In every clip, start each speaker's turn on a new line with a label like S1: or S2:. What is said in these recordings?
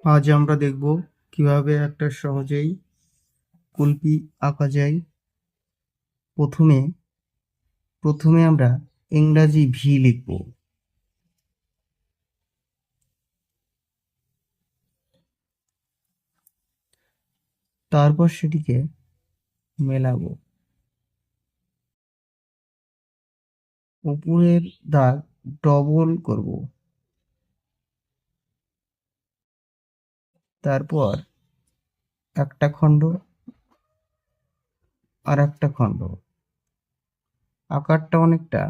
S1: আজ আমরা দেখব কিভাবে একটা সহজেই কুলপি আঁকা যায়। প্রথমে প্রথমে আমরা ইংরাজি ভি লিখব। তারপর সেটিকে মেলাবো। উপরের দাগ ডবল করব। তারপর একটা খণ্ড আর একটা খণ্ড। আকারটা অনেকটা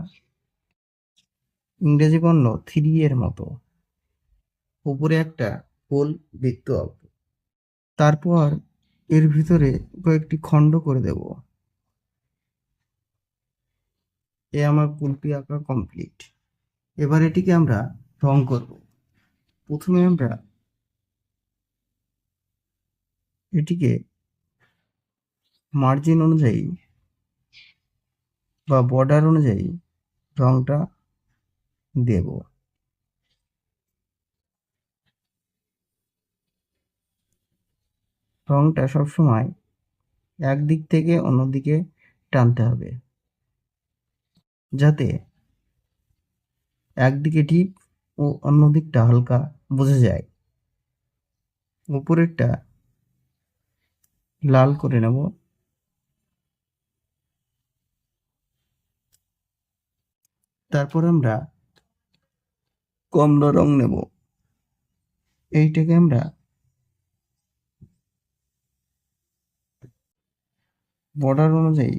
S1: ইংরেজি বর্ণ 3 এর মতো। উপরে একটা গোল বৃত্ত আঁকব। তারপর এর ভিতরে কয়েকটি খণ্ড করে দেব। এ আমার কুলপি আঁকা কমপ্লিট। এবার এটিকে আমরা রং করব। প্রথমে আমরা এটিকে মার্জিন অনুযায়ী বা বর্ডার অনুযায়ী রংটা দেব। রংটা সবসময় একদিক থেকে অন্যদিকে টানতে হবে, যাতে একদিকে ঠিক ও অন্য দিকটা হালকা বোঝা যায়। উপরেরটা লাল করে নেব। তারপর আমরা কমলা রং নেব। এইটাকে আমরা বর্ডার অনুযায়ী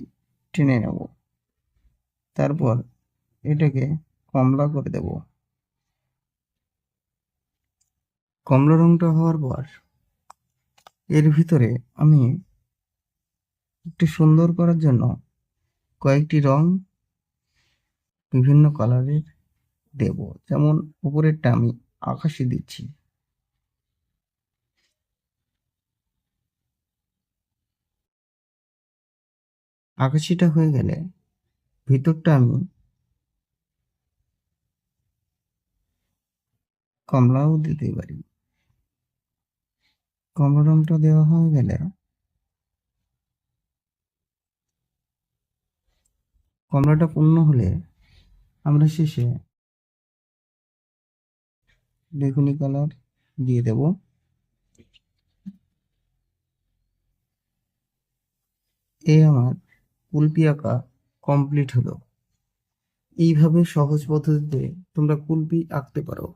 S1: টেনে নেব। তারপর এটাকে কমলা করে দেব। কমলা রংটা হওয়ার পর এর ভিতরে আমি একটু সুন্দর করার জন্য কয়েকটি রং বিভিন্ন কালারের দেব। যেমন উপরেরটা আমি আকাশি দিচ্ছি। আকাশিটা হয়ে গেলে ভিতরটা আমি কমলাও দিতে পারি। কমলা রংটা দেওয়া হয়ে গেলে কমলাটা পূর্ণ হলে আমরা শেষে বেগুনি কালার দিয়ে দেব। এই আমার কুলপি আঁকা কমপ্লিট হলো। এইভাবে সহজ পদ্ধতিতে তোমরা কুলপি আঁকতে পারো।